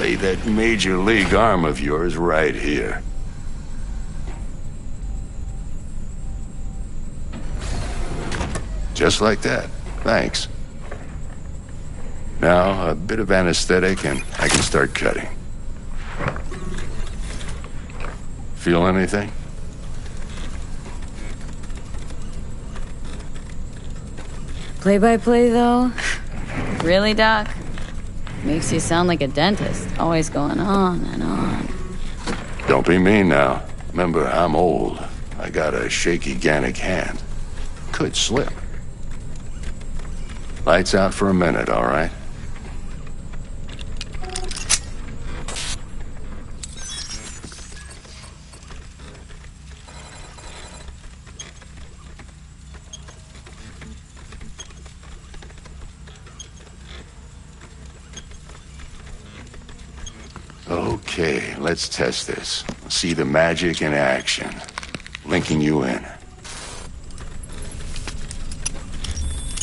Lay that major league arm of yours right here. Just like that. Thanks. Now, a bit of anesthetic and I can start cutting. Feel anything? Play-by-play, though? Really, Doc? Makes you sound like a dentist, always going on and on. Don't be mean now. Remember, I'm old. I got a shaky Gannic hand. Could slip. Lights out for a minute, all right? Okay, let's test this. See the magic in action. Linking you in.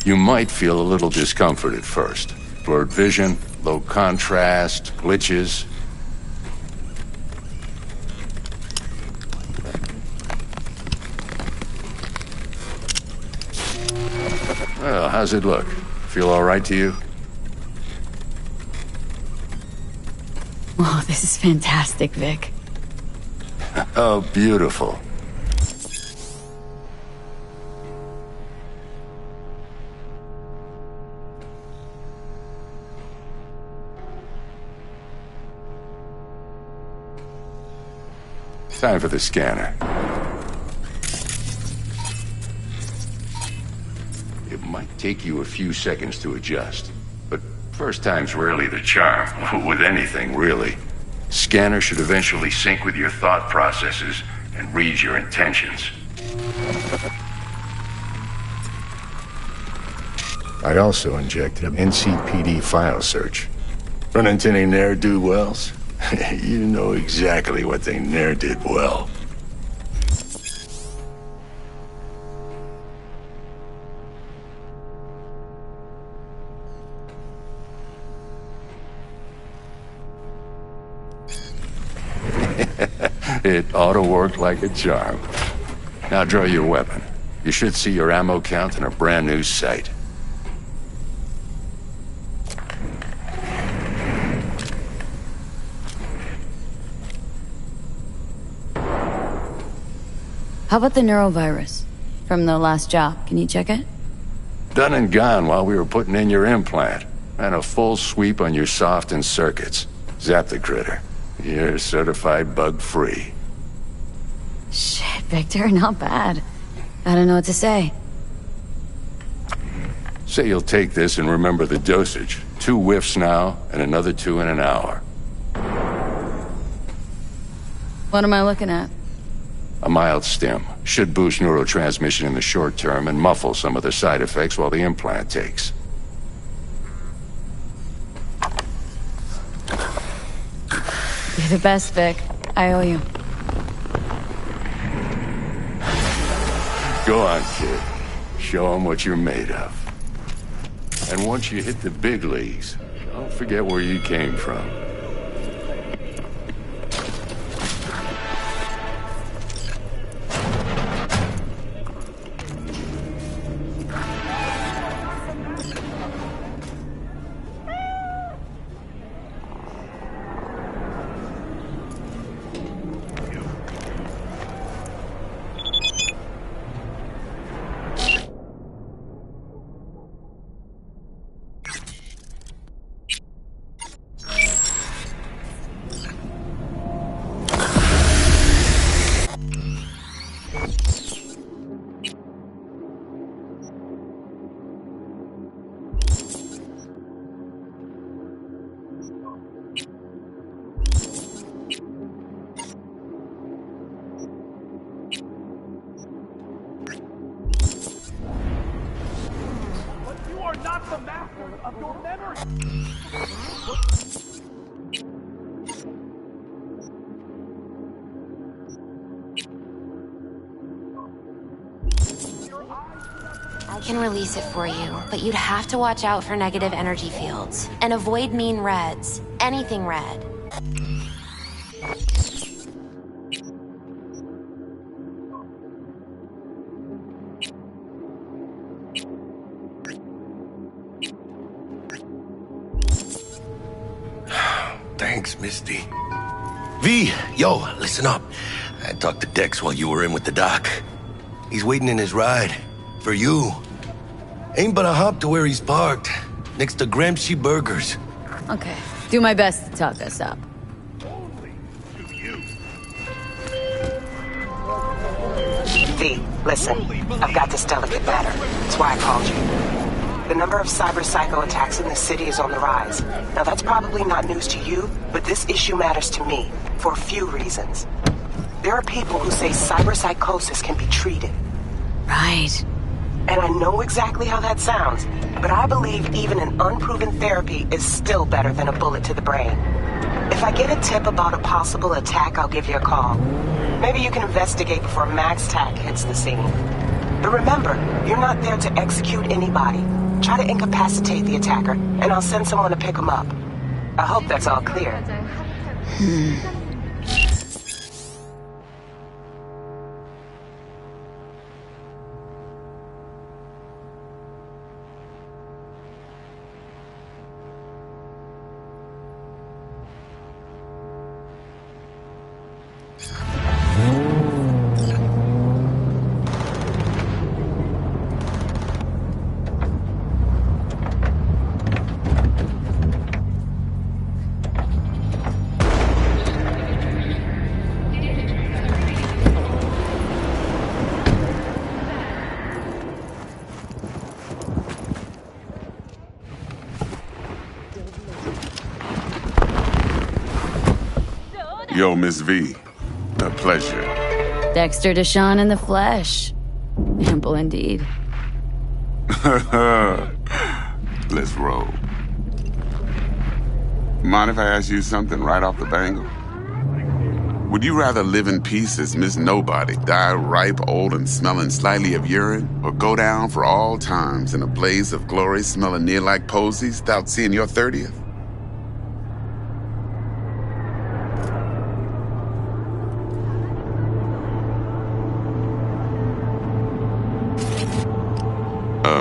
You might feel a little discomfort at first. Blurred vision, low contrast, glitches. Well, how's it look? Feel all right to you? Oh, this is fantastic, Vic. Oh, beautiful. Time for the scanner. It might take you a few seconds to adjust, but first time's rarely the charm, with anything, really. Scanner should eventually sync with your thought processes and read your intentions. I also injected an NCPD file search. Run into any ne'er-do-wells? You know exactly what they ne'er did well. It ought to work like a charm. Now draw your weapon. You should see your ammo count in a brand new sight. How about the neurovirus? From the last job, can you check it? Done and gone while we were putting in your implant. And a full sweep on your soft and circuits. Zap the critter. You're certified bug-free. Shit, Victor, not bad. I don't know what to say. Say you'll take this and remember the dosage. 2 whiffs now, and another 2 in an hour. What am I looking at? A mild stim. Should boost neurotransmission in the short term and muffle some of the side effects while the implant takes. You're the best, Vic. I owe you. Go on, kid. Show them what you're made of. And once you hit the big leagues, don't forget where you came from. Not the master of your memory. I can release it for you, but you'd have to watch out for negative energy fields and avoid mean reds. Anything red. Thanks, Misty. V, yo, listen up. I talked to Dex while you were in with the doc. He's waiting in his ride. For you. Ain't but a hop to where he's parked. Next to Gramsci Burgers. Okay. Do my best to talk us up. V, listen. I've got this delicate matter. That's why I called you. The number of cyber-psycho attacks in the city is on the rise. Now, that's probably not news to you, but this issue matters to me for a few reasons. There are people who say cyberpsychosis can be treated. Right. And I know exactly how that sounds, but I believe even an unproven therapy is still better than a bullet to the brain. If I get a tip about a possible attack, I'll give you a call. Maybe you can investigate before Max Tack hits the scene. But remember, you're not there to execute anybody. Try to incapacitate the attacker, and I'll send someone to pick him up. I hope that's all clear. Yo, Miss V. A pleasure. Dexter Deshawn in the flesh. Ample indeed. Let's roll. Mind if I ask you something right off the bangle? Would you rather live in peace as Miss Nobody, die ripe, old, and smelling slightly of urine, or go down for all times in a blaze of glory smelling near like posies without seeing your 30th?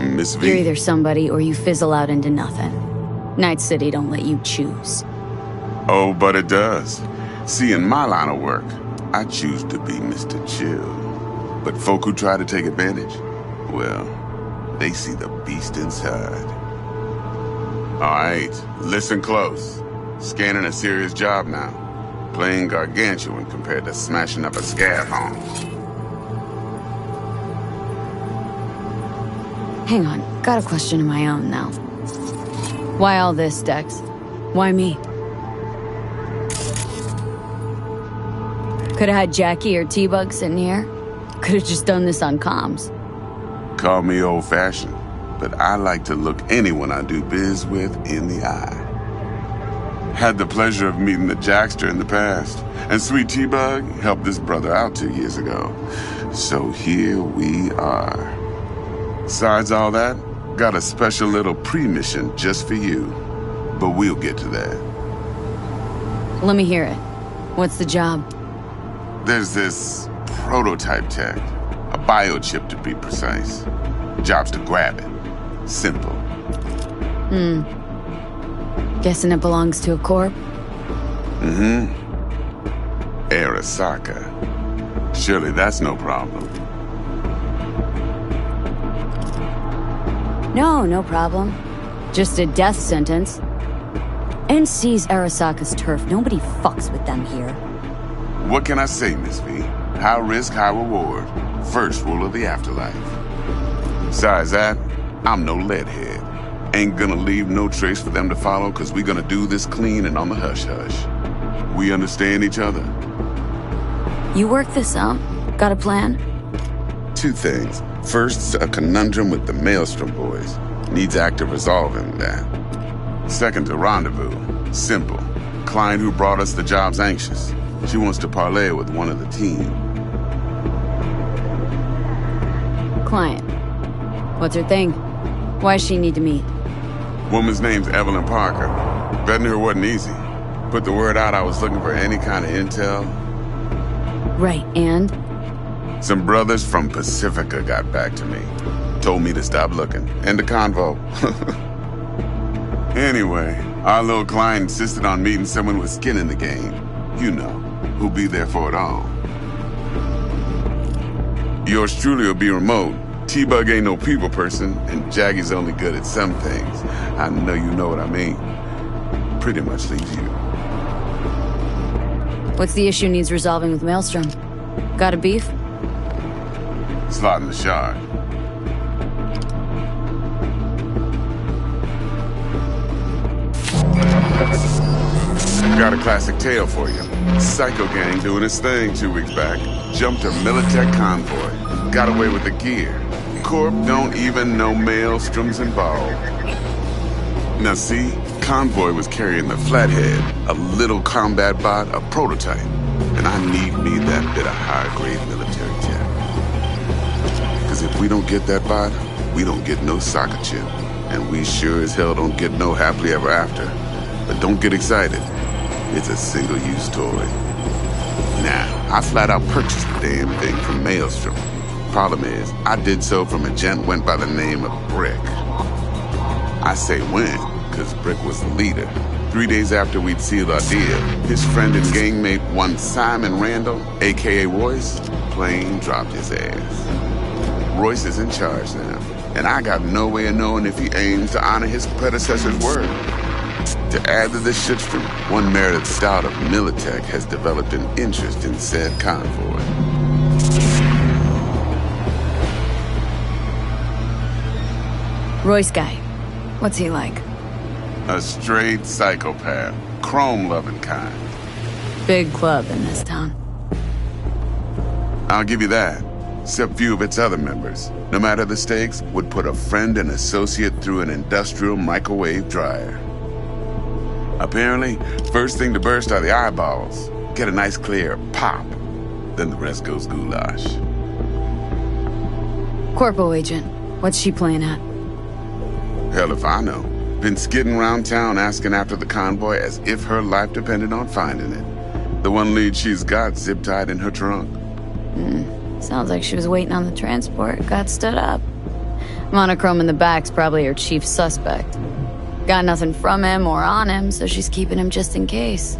Miss V. You're either somebody or you fizzle out into nothing. Night City don't let you choose. Oh, but it does. See, in my line of work, I choose to be Mr. Chill. But folk who try to take advantage, well, they see the beast inside. All right, listen close. Scanning a serious job now. Playing gargantuan compared to smashing up a scab home. Hang on, got a question of my own now. Why all this, Dex? Why me? Could've had Jackie or T-Bug sitting here. Could've just done this on comms. Call me old-fashioned, but I like to look anyone I do biz with in the eye. Had the pleasure of meeting the Jackster in the past, and Sweet T-Bug helped this brother out 2 years ago. So here we are. Besides all that, got a special little pre-mission just for you. But we'll get to that. Let me hear it. What's the job? There's this prototype tech. A biochip to be precise. Job's to grab it. Simple. Guessing it belongs to a corp? Arasaka. Surely that's no problem. No problem. Just a death sentence. NC's Arasaka's turf. Nobody fucks with them here. What can I say, Miss V? High risk, high reward. First rule of the afterlife. Besides that, I'm no leadhead. Ain't gonna leave no trace for them to follow, cause we gonna do this clean and on the hush-hush. We understand each other? You work this out? Got a plan? Two things. First, a conundrum with the Maelstrom boys. Needs active resolving that. Second, a rendezvous. Simple. Client who brought us the job's anxious. She wants to parlay with one of the team. Client. What's her thing? Why does she need to meet? Woman's name's Evelyn Parker. Betting her wasn't easy. Put the word out I was looking for any kind of intel. Right, and? Some brothers from Pacifica got back to me. Told me to stop looking. End of convo. Anyway, Our little client insisted on meeting someone with skin in the game. You know, who'll be there for it all. Yours truly will be remote. T-Bug ain't no people person, and Jaggy's only good at some things. I know you know what I mean. Pretty much leaves you. What's the issue needs resolving with Maelstrom? Got a beef? Slot in the shard. Got a classic tale for you. Psycho gang doing his thing 2 weeks back. Jumped a Militech convoy. Got away with the gear. Corp don't even know Maelstrom's involved. Now see, convoy was carrying the Flathead, a little combat bot, a prototype. And I need me that bit of high-grade military tech. Because if we don't get that bot, we don't get no soccer chip. And we sure as hell don't get no happily ever after. But don't get excited. It's a single-use toy. Now, I flat out purchased the damn thing from Maelstrom. Problem is, I did so from a gent went by the name of Brick. I say when, because Brick was the leader. 3 days after we'd sealed our deal, his friend and gangmate, one Simon Randall, a.k.a. Royce, plain dropped his ass. Royce is in charge now, and I got no way of knowing if he aims to honor his predecessor's word. To add to this shitstorm, one Meredith Stout of Militech has developed an interest in said convoy. Royce guy. What's he like? A straight psychopath. Chrome-loving kind. Big club in this town. I'll give you that. Except few of its other members, no matter the stakes, would put a friend and associate through an industrial microwave dryer. Apparently, first thing to burst are the eyeballs. Get a nice clear pop. Then the rest goes goulash. Corpo agent. What's she playing at? Hell if I know. Been skidding around town asking after the convoy as if her life depended on finding it. The one lead she's got zip-tied in her trunk. Sounds like she was waiting on the transport, got stood up. Monochrome in the back's probably her chief suspect. Got nothing from him or on him, so she's keeping him just in case.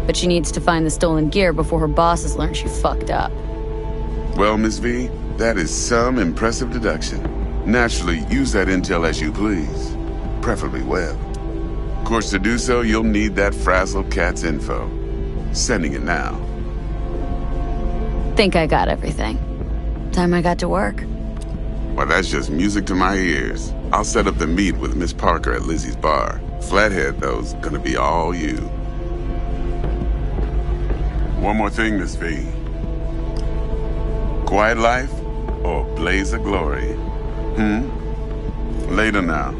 But she needs to find the stolen gear before her bosses learn she fucked up. Well, Miss V, that is some impressive deduction. Naturally, use that intel as you please. Preferably well. Of course, to do so, you'll need that frazzled cat's info. Sending it now. Think I got everything. Time I got to work. Well, that's just music to my ears. I'll set up the meet with Miss Parker at Lizzie's bar. Flathead, though's gonna be all you. One more thing, Miss V. Quiet life or blaze of glory? Later now.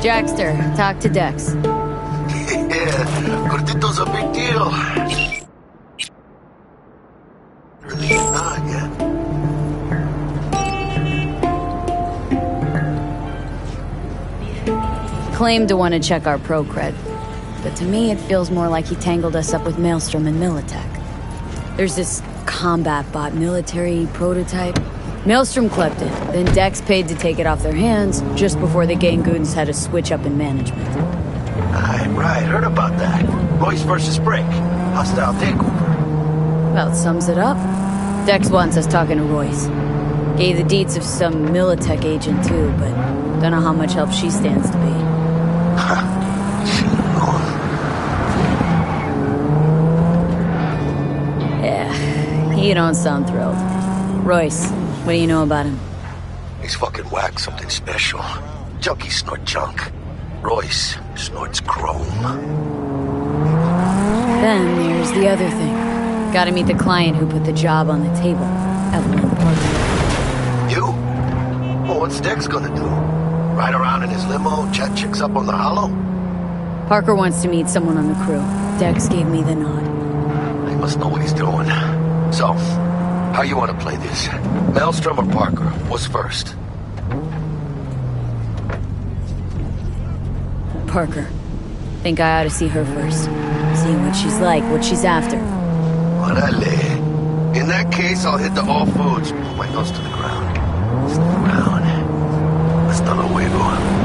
Jackster, talk to Dex. Yeah, Gordito's a big deal. Really not yet. Claimed to want to check our pro cred, but to me it feels more like he tangled us up with Maelstrom and Militech. There's this combat bot military prototype. Maelstrom clept it, then Dex paid to take it off their hands just before the Gangoons had a switch up in management. Right, heard about that. Royce versus Brick. Hostile takeover. About sums it up. Dex wants us talking to Royce. Gave the deets of some Militech agent too, but don't know how much help she stands to be. Yeah, he don't sound thrilled. Royce, what do you know about him? He's fucking whack, something special. Junkies snort junk. Royce snorts chrome. Then there's the other thing. Gotta meet the client who put the job on the table, Evelyn Parker. You? Well, what's Dex gonna do? Ride around in his limo, chat chicks up on the hollow? Parker wants to meet someone on the crew. Dex gave me the nod. He must know what he's doing. So, how you want to play this? Maelstrom or Parker? What's first? Parker. Think I ought to see her first. See what she's like, what she's after. Orale. In that case, I'll hit the all foods. Put my nose to the ground. Sniff around. Hasta luego.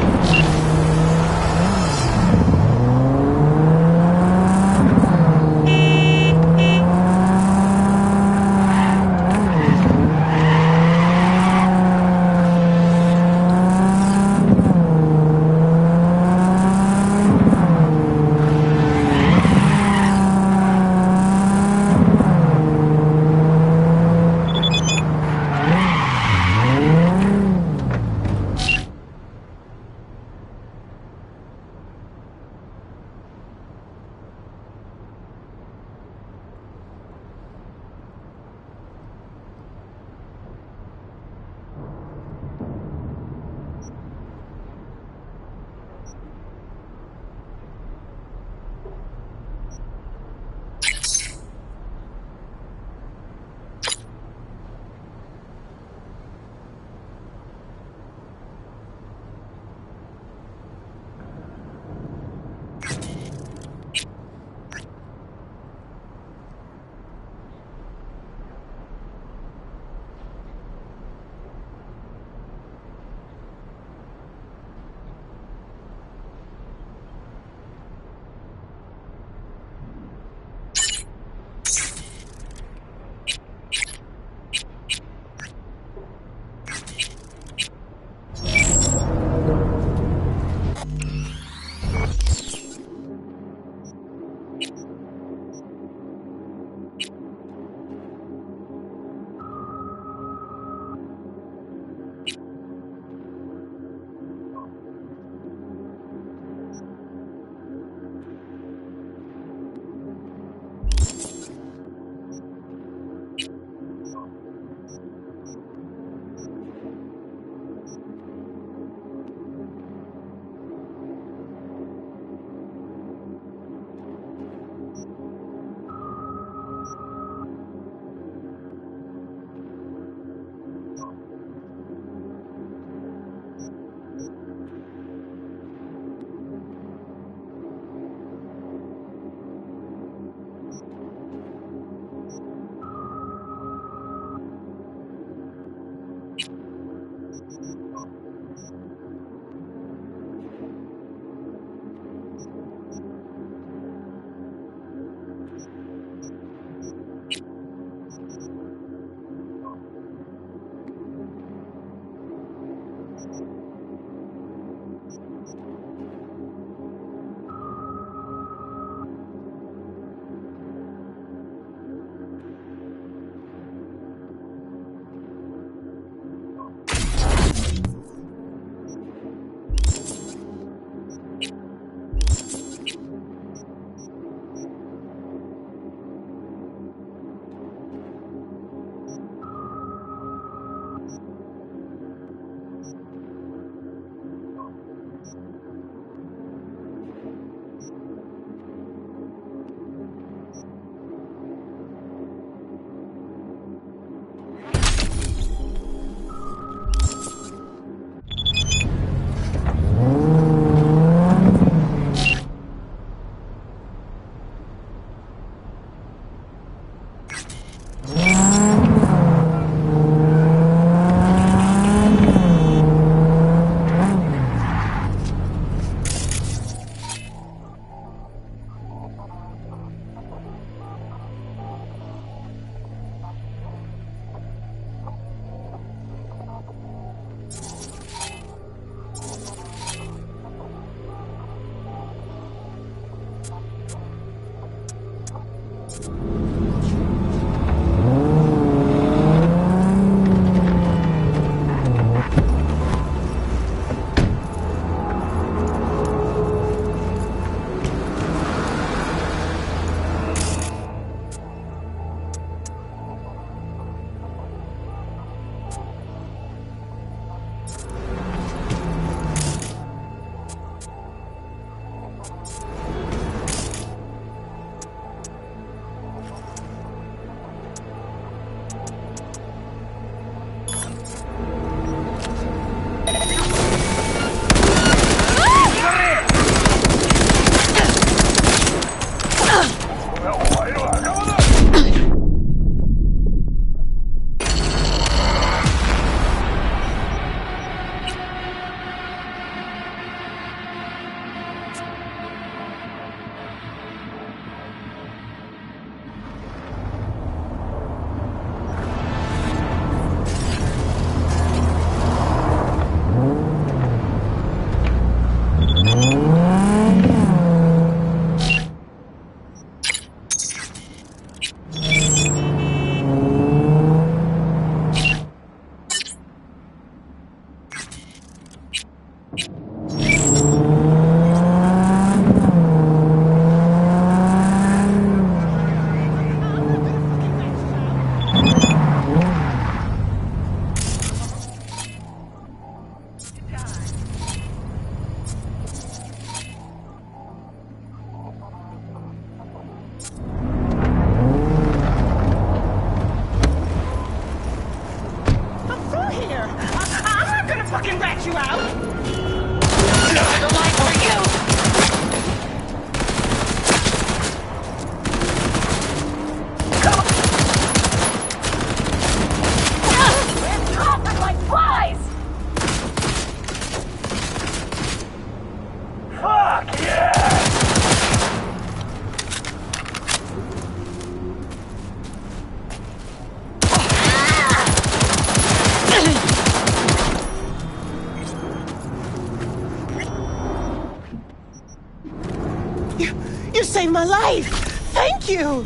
saved my life! Thank you!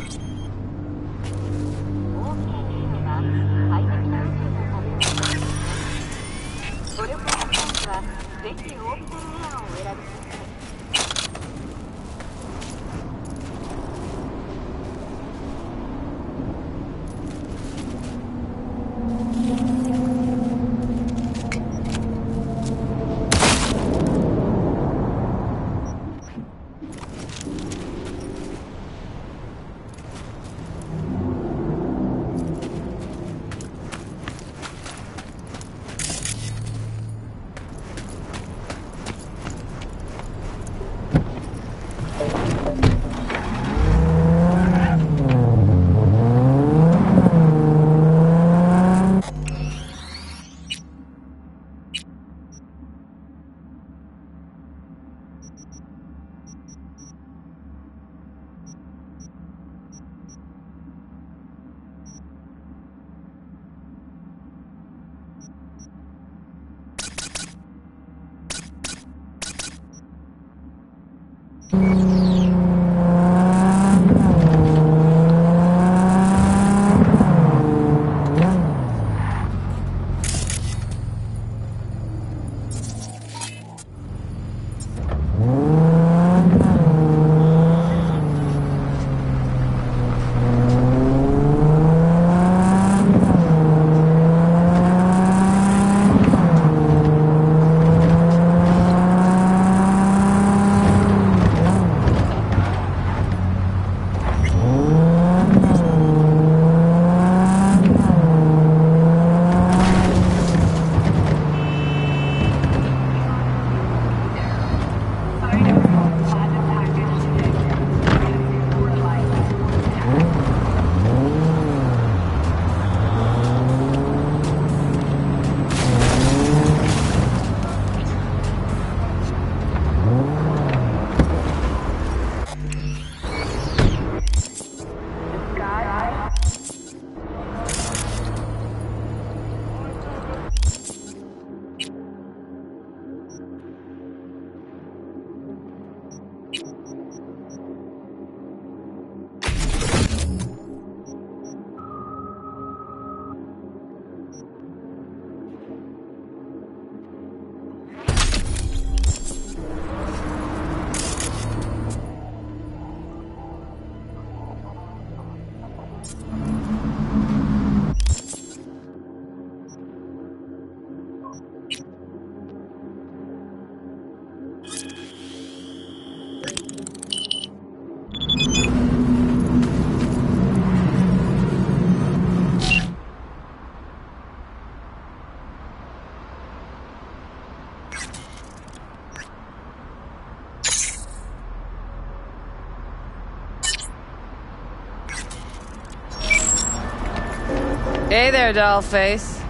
Hey there, dollface.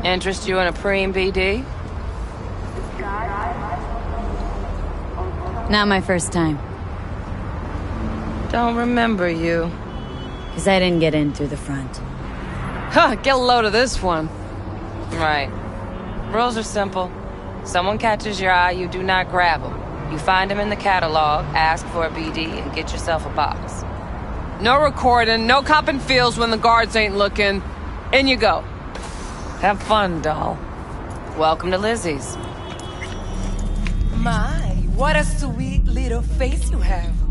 Interest you in a preem BD? Not my first time. Don't remember you. Because I didn't get in through the front. Huh, get a load of this one. Right. Rules are simple. Someone catches your eye, you do not grab them. You find them in the catalog, ask for a BD, and get yourself a box. No recording, no copping feels when the guards ain't looking. In you go. Have fun, doll. Welcome to Lizzie's. My, what a sweet little face you have.